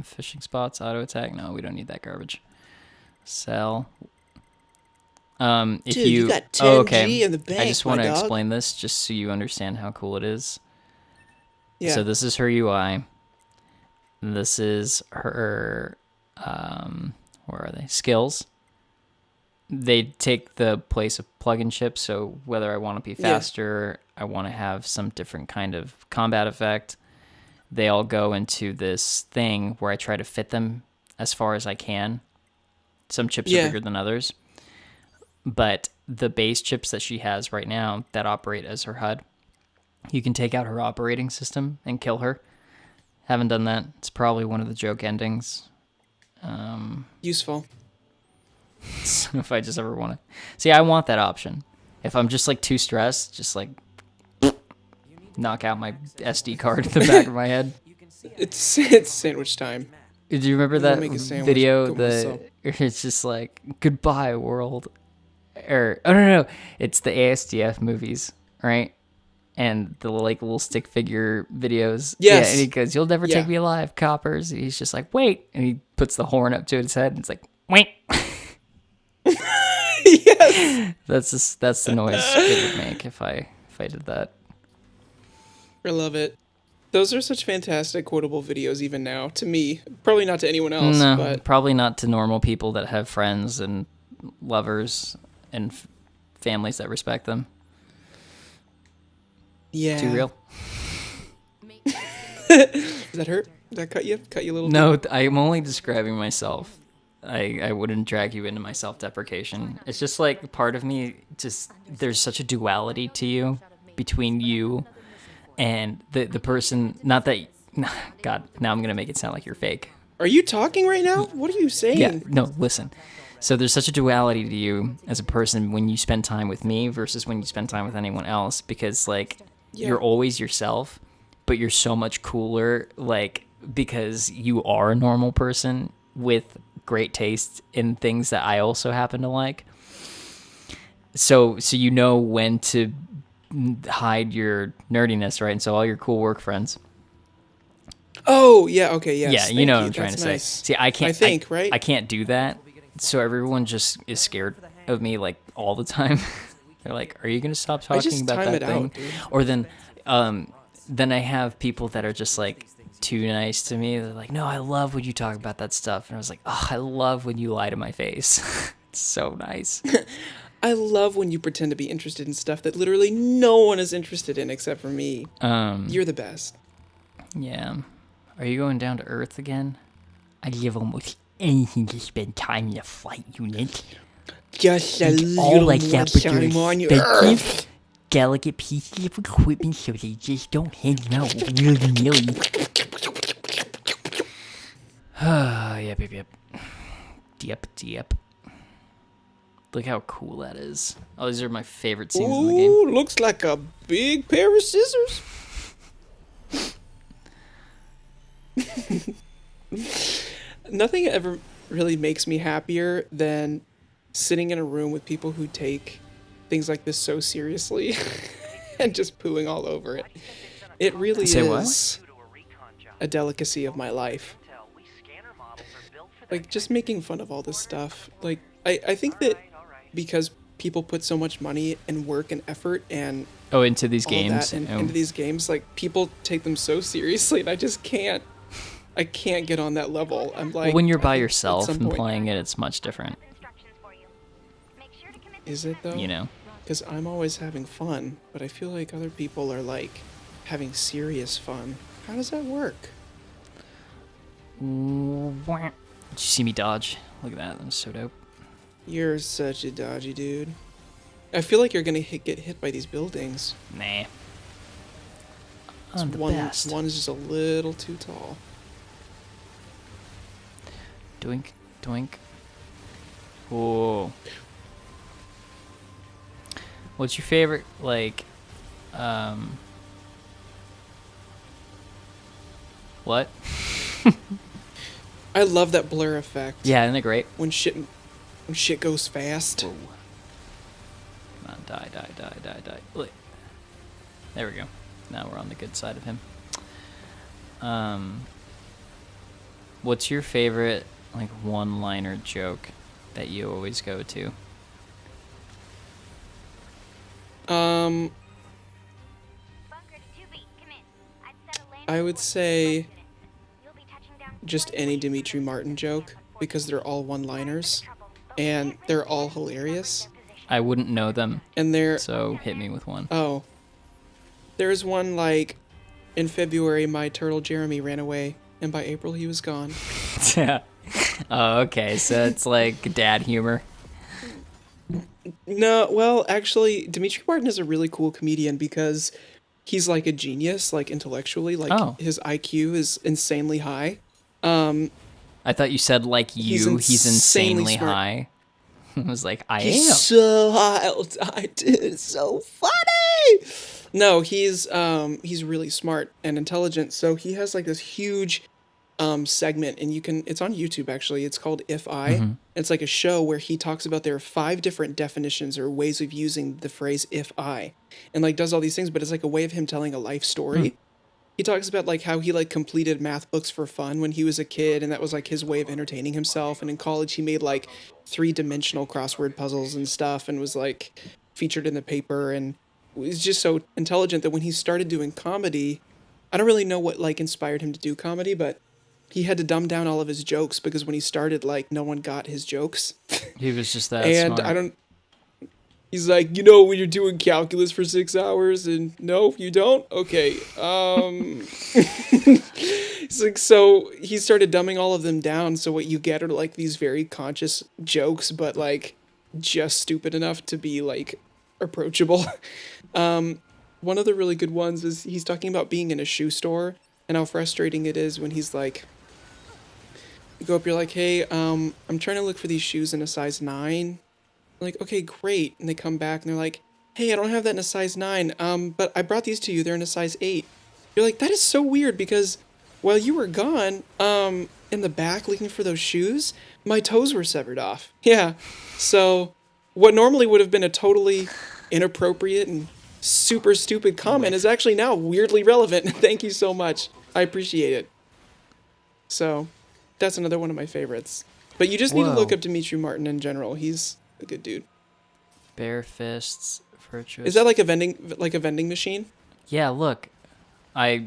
Fishing spots, auto attack. No, we don't need that garbage. Sell. If Dude, you got 10 G in the bank, I just want my to dog. explain this just so you understand how cool it is. Yeah. So this is her UI. This is her, where are they? Skills. They take the place of plug-in chips, so whether I want to be faster, I want to have some different kind of combat effect, they all go into this thing where I try to fit them as far as I can. Some chips are bigger than others. But the base chips that she has right now that operate as her HUD, you can take out her operating system and kill her. Haven't done that. It's probably one of the joke endings. Useful. So if I just ever want to... See, I want that option. If I'm just like too stressed, just like knock out my SD card in the back of my head. It's sandwich time. Do you remember that video? Myself. It's just like, goodbye, world. Or, oh, no. It's the ASDF movies, right? And the like little stick figure videos. Yes. Yeah, and he goes, you'll never take me alive, coppers. And he's just like, wait. And he puts the horn up to his head and it's like, wait. Yes. That's the noise it would make if I did that. I love it. Those are such fantastic quotable videos even now, to me. Probably not to anyone else, No, but... probably not to normal people that have friends and lovers and families that respect them. Yeah. Too real? Does that hurt? Did that cut you? Cut you a little No, bit? I'm only describing myself. I wouldn't drag you into my self-deprecation. It's just like part of me, just there's such a duality to you between you and the person. Not that, God, now I'm going to make it sound like you're fake. Are you talking right now? What are you saying? Yeah, no, listen. So there's such a duality to you as a person when you spend time with me versus when you spend time with anyone else, because like you're always yourself, but you're so much cooler, like because you are a normal person with great taste in things that I also happen to like. So you know when to hide your nerdiness, right? And so all your cool work friends. Oh, yeah, okay, yes. Yeah, you know what I'm trying That's to nice. say. See, I can't. Right? I can't do that. So everyone just is scared of me like all the time. They're like, "Are you gonna stop talking about that thing?" Out, dude. Or then I have people that are just like too nice to me. They're like, "No, I love when you talk about that stuff." And I was like, "Oh, I love when you lie to my face." It's so nice. I love when you pretend to be interested in stuff that literally no one is interested in except for me. You're the best. Yeah. Are you going down to Earth again? I give almost anything to spend time in a flight unit. Just a All little like more that, but they're time on your expensive, Earth. delicate pieces of equipment, so they just don't hang out willy-nilly. Yep. Yep. Look how cool that is. Oh, these are my favorite scenes in the game. Ooh, looks like a big pair of scissors. Nothing ever really makes me happier than sitting in a room with people who take things like this so seriously and just pooing all over it. It really is a delicacy of my life. Like, just making fun of all this stuff. Like, I think that because people put so much money and work and effort and into these games, into these games, like, people take them so seriously, and I just can't. I can't get on that level. I'm like, when you're by yourself and playing it, it's much different. Is it though? You know, because I'm always having fun, but I feel like other people are like having serious fun. How does that work? Did you see me dodge? Look at that. That was so dope. You're such a dodgy dude. I feel like you're gonna get hit by these buildings. Nah. I'm the best. One is just a little too tall. Doink, doink. Whoa. What's your favorite, like, what? I love that blur effect. Yeah, isn't it great? When shit goes fast. Whoa. Come on, die, die, die, die, die. Look. There we go. Now we're on the good side of him. What's your favorite, like, one-liner joke that you always go to? I would say just any Dimitri Martin joke because they're all one-liners and they're all hilarious. I wouldn't know them, And they're so hit me with one. oh, there's one like in February my turtle Jeremy ran away and by April he was gone. Yeah. Oh, okay. So it's like dad humor. No, well, actually, Dimitri Martin is a really cool comedian because he's like a genius, like intellectually, like Oh. his IQ is insanely high. I thought you said like He's you. He's insanely insanely smart. high. I was like, I He's am. so high all the time, dude. It's so funny. No, he's really smart and intelligent. So he has like this huge segment and it's on YouTube actually. It's called If I. It's like a show where he talks about there are 5 different definitions or ways of using the phrase if I and like does all these things, but it's like a way of him telling a life story. He talks about like how he like completed math books for fun when he was a kid and that was like his way of entertaining himself, and in college he made like 3-dimensional crossword puzzles and stuff and was like featured in the paper, and was just so intelligent that when he started doing comedy, I don't really know what like inspired him to do comedy, but he had to dumb down all of his jokes because when he started like no one got his jokes. He was just that And smart. he's like, you know, when you're doing calculus for 6 hours and no, you don't? Okay. It's like, so he started dumbing all of them down. So what you get are like these very conscious jokes, but like just stupid enough to be like approachable. One of the really good ones is he's talking about being in a shoe store and how frustrating it is when he's like, you go up, you're like, hey, I'm trying to look for these shoes in a size 9. Like, okay, great. And they come back and they're like, hey, I don't have that in a size 9. But I brought these to you. They're in a size 8. You're like, that is so weird because while you were gone, in the back looking for those shoes, my toes were severed off. Yeah. So what normally would have been a totally inappropriate and super stupid comment is actually now weirdly relevant. Thank you so much. I appreciate it. So that's another one of my favorites. But you just need to look Whoa. up Dimitri Martin in general. He's a good dude. Bare fists, virtuous. Is that like a vending machine? Yeah, look. I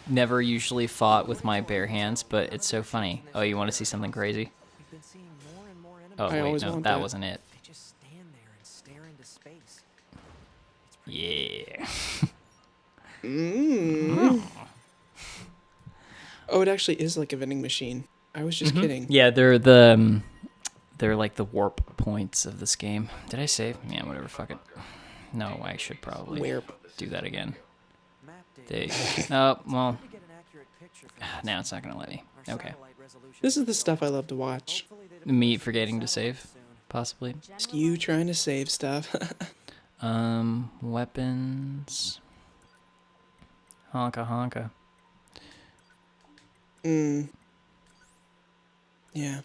never usually fought with my bare hands, but it's so funny. Oh, you want to see something crazy? Oh, I wait, always no, want that that. wasn't it. They just stand there and stare into space. Yeah. Oh, it actually is like a vending machine. I was just kidding. Yeah, they're like the warp points of this game. Did I save? Yeah, whatever, fuck it. No, I should probably Warp. do that again. Map data. Oh, well, To get an accurate picture from now it's not gonna let me. our Okay. satellite resolution This is the stuff I love to watch. hopefully they deploy Me forgetting to save, soon. possibly. Just you trying to save stuff. Weapons. Honka honka. Yeah.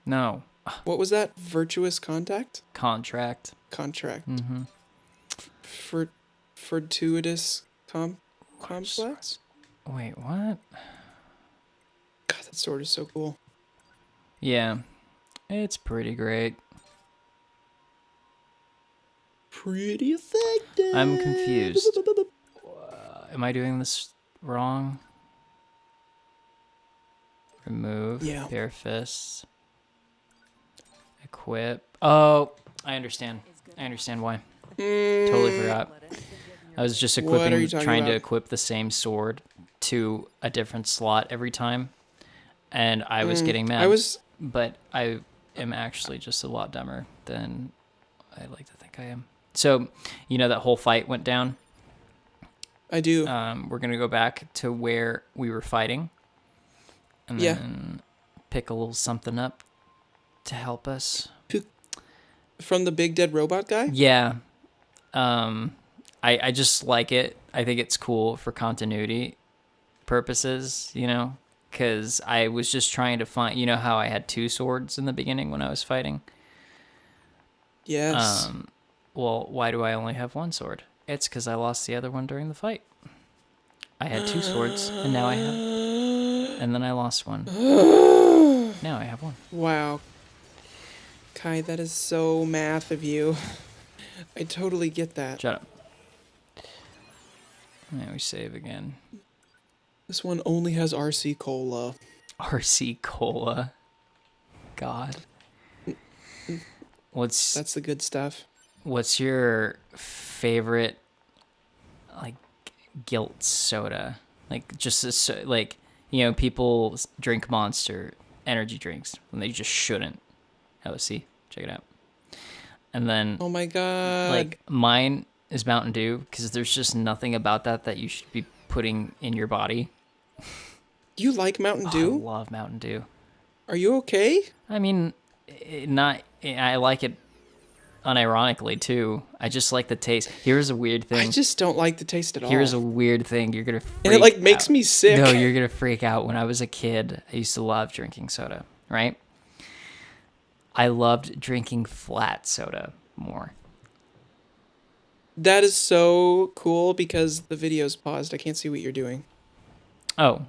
No. What was that? Virtuous contact? Contract. Contract. Mm-hmm. Fortuitous complex? Wait, what? God, that sword is so cool. Yeah. It's pretty great. Pretty effective. I'm confused. Am I doing this wrong? Remove. Yeah. Bare fists. Equip. Oh, I understand. I understand why. Totally forgot. I was just What are you equipping, talking trying to about? equip the same sword to a different slot every time, and I was getting mad. But I am actually just a lot dumber than I like to think I am. So, you know that whole fight went down. I do. We're gonna go back to where we were fighting, and Yeah. then pick a little something up to help us. From the big dead robot guy? Yeah. I just like it. I think it's cool for continuity purposes, you know, because I was just trying to find, you know, how I had 2 swords in the beginning when I was fighting. Yes. Well, why do I only have one sword? It's because I lost the other one during the fight. I had 2 swords, and now I have... And then I lost one. Now I have one. Wow. Kai, that is so math of you. I totally get that. Shut up. Now we save again. This one only has RC Cola. RC Cola. God. That's the good stuff. What's your favorite, like, guilt soda? Like, just like, you know, people drink Monster energy drinks when they just shouldn't. see, check it out. And then, Oh my god. like, mine is Mountain Dew because there's just nothing about that you should be putting in your body. You like Mountain Dew? I love Mountain Dew. Are you okay? I mean, I like it unironically too. I just like the taste. Here's a weird thing. I just don't like the taste at all. Here's a weird thing. You're gonna freak and it like makes out. me sick. No, you're gonna freak out. When I was a kid, I used to love drinking soda, right? I loved drinking flat soda more. That is so cool because the video's paused. I can't see what you're doing. Oh,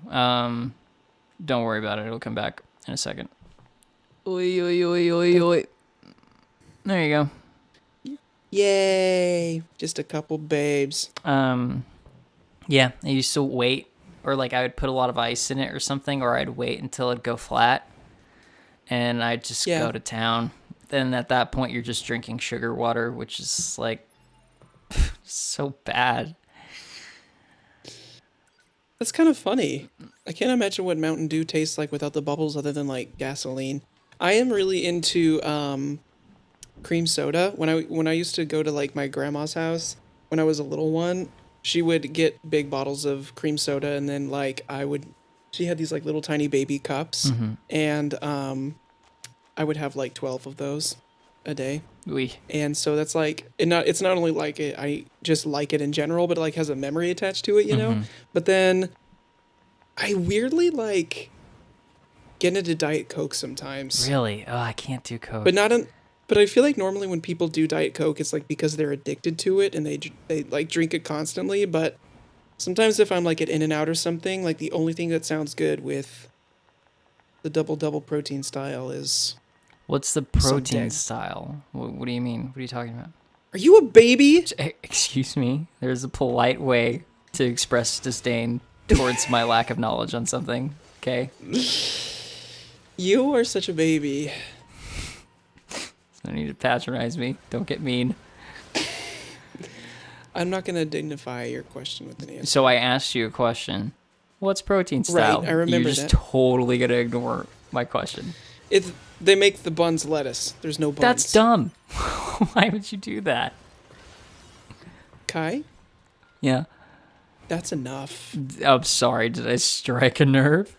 don't worry about it. It'll come back in a second. Oi, oi, oi, oi, oi. There you go. Yay! Just a couple babes. Yeah, I used to wait, or like I would put a lot of ice in it or something, or I'd wait until it'd go flat, and I'd just go to town. Then at that point, you're just drinking sugar water, which is like so bad. That's kind of funny. I can't imagine what Mountain Dew tastes like without the bubbles other than like gasoline. I am really into cream soda. When I used to go to like my grandma's house when I was a little one, she would get big bottles of cream soda and then like she had these like little tiny baby cups and I would have like 12 of those a day. Oui. And so that's like it's not only like it, I just like it in general, but it like has a memory attached to it, you know? But then I weirdly like get into Diet Coke sometimes. Really? Oh, I can't do Coke. But I feel like normally when people do Diet Coke, it's like because they're addicted to it and they like drink it constantly. But sometimes if I'm like at In-N-Out or something, like the only thing that sounds good with the double protein style is... What's the protein style? What do you mean? What are you talking about? Are you a baby? Excuse me. There's a polite way to express disdain towards my lack of knowledge on something. Okay? You are such a baby. No need to patronize me. Don't get mean. I'm not going to dignify your question with an answer. So I asked you a question. What's protein style? Right, I remember You're just that. totally going to ignore my question. They make the buns lettuce. There's no buns. That's dumb. Why would you do that? Kai, Yeah. that's enough. I'm sorry. Did I strike a nerve?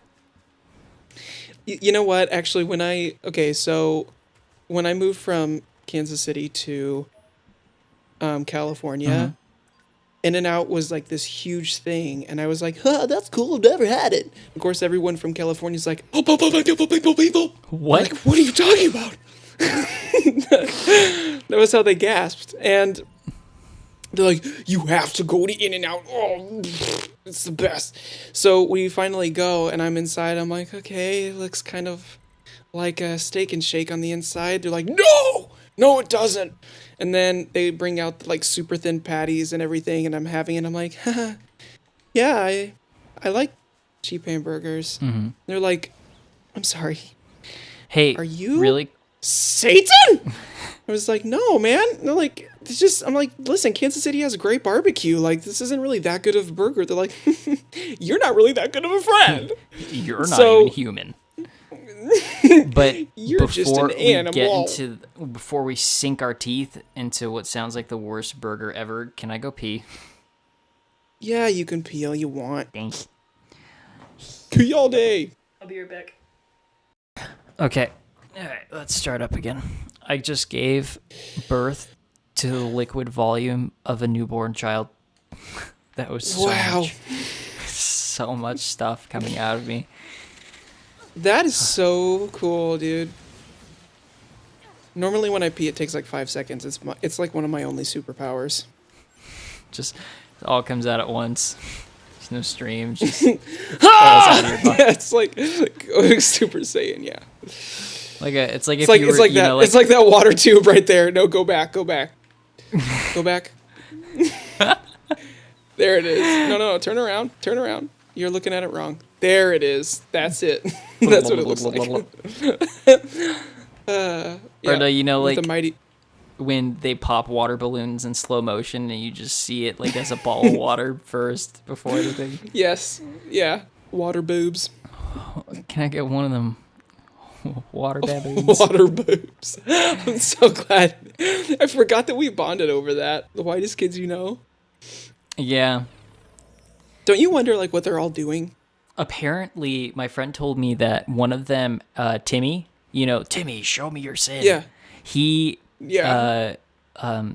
You know what? Actually, when I moved from Kansas City to California, In-N-Out was like this huge thing, and I was like, "Huh, that's cool. I've never had it." Of course, everyone from California is like, "Oh, What? Like, what are you talking about?" That was how they gasped, and they're like, "You have to go to In-N-Out. Oh, it's the best." So we finally go, and I'm inside. I'm like, "Okay, it looks kind of like a Steak and Shake on the inside." They're like, "No, it doesn't." And then they bring out like super thin patties and everything, and I'm having it. I'm like, haha, yeah, I like cheap hamburgers. They're like, "I'm sorry, Hey, are you really? Satan?" I was like, "No, man." They're like, "It's just." I'm like, "Listen, Kansas City has great barbecue. Like, this isn't really that good of a burger." They're like, "You're not really that good of a friend. You're not even human." But You're just an animal." Before we sink our teeth into what sounds like the worst burger ever, can I go pee? Yeah, you can pee all you want. Thanks. Pee all day. I'll be right back. Okay. All right, let's start up again. I just gave birth to the liquid volume of a newborn child. That was so much stuff coming out of me. That is so cool, dude. Normally when I pee, it takes like 5 seconds. It's like one of my only superpowers. Just it all comes out at once. There's no stream. Just it falls out of your butt. Yeah, it's like Super Saiyan. Yeah, It's like it's if like you it's were, like you that. know, like It's like that water tube right there. No, go back. Go back. Go back. There it is. No, turn around. Turn around. You're looking at it wrong. There it is. That's it. That's what it looks like. Or no, you know, with like the mighty. when they pop water balloons in slow motion and you just see it like as a ball of water first before anything. Yes. Yeah. Water boobs. Can I get one of them water baboons? Water boobs. I'm so glad. I forgot that we bonded over that. The whitest kids you know. Yeah. Don't you wonder like what they're all doing? Apparently, my friend told me that one of them, Timmy, Timmy, show me your sin. Yeah. He Yeah.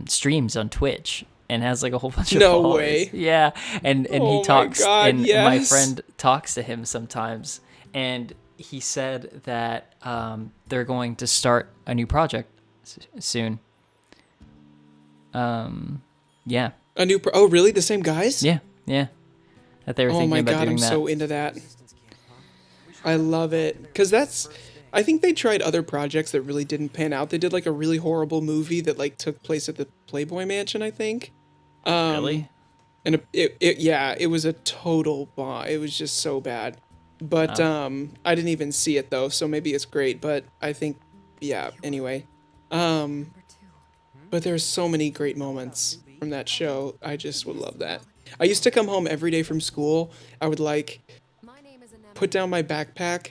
streams on Twitch and has like a whole bunch of No followers. way. Yeah, and Oh he my talks, God, and my yes. friend talks to him sometimes, and he said that they're going to start a new project soon. Yeah, Oh, really? The same guys? yeah. That they were Oh thinking my about God, doing I'm that. so into that. I love it. Because I think they tried other projects that really didn't pan out. They did like a really horrible movie that like took place at the Playboy Mansion, I think. Really? And it was a total bomb. It was just so bad. But I didn't even see it though, so maybe it's great. But I think, yeah. Anyway, but there's so many great moments from that show. I just would love that. I used to come home every day from school. I would like put down my backpack,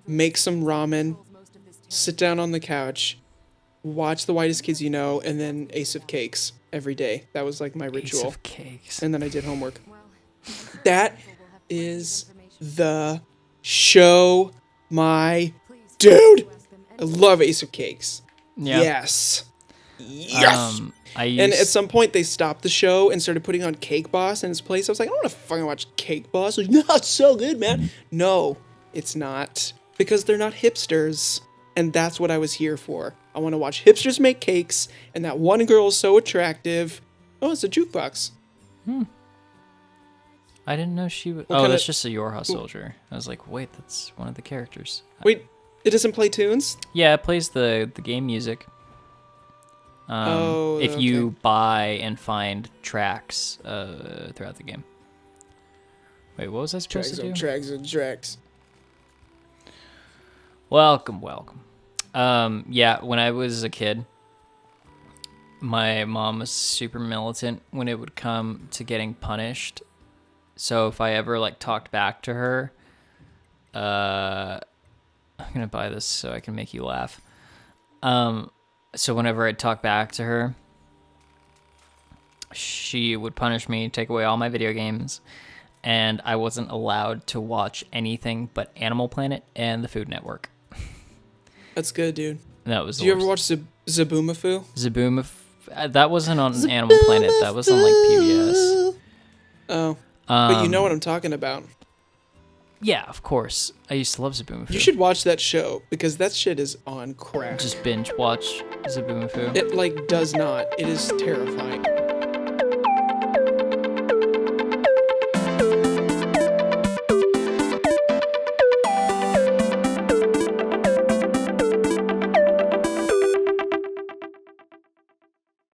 make some ramen, sit down on the couch, watch The Whitest Kids You Know, and then Ace of Cakes every day. That was like my ritual. Ace of Cakes. And then I did homework. That is the show, my dude. I love Ace of Cakes. Yeah. Yes. Yes. And at some point they stopped the show and started putting on Cake Boss in its place. I was like, I don't want to fucking watch Cake Boss. Like, no, it's so good, man. No, it's not. Because they're not hipsters. And that's what I was here for. I want to watch hipsters make cakes. And that one girl is so attractive. Oh, it's a jukebox. I didn't know she would. What kinda- That's just a Yorha soldier. I was like, wait, that's one of the characters. Wait, it doesn't play tunes? Yeah, it plays the game music. If you buy and find tracks throughout the game. Wait, what was I supposed to do? Tracks. Welcome. Yeah, when I was a kid, my mom was super militant when it would come to getting punished. So if I ever like talked back to her, I'm gonna buy this so I can make you laugh. So whenever I'd talk back to her, she would punish me, take away all my video games, and I wasn't allowed to watch anything but Animal Planet and the Food Network. That's good, dude. That was. Did you ever watch Zaboomafoo? Zaboomafoo? That wasn't on Animal Planet. That was on like PBS. Oh, but you know what I'm talking about. Yeah, of course. I used to love Zaboomafoo. You should watch that show because that shit is on crack. just binge watch Zaboomafoo. It like does not. It is terrifying.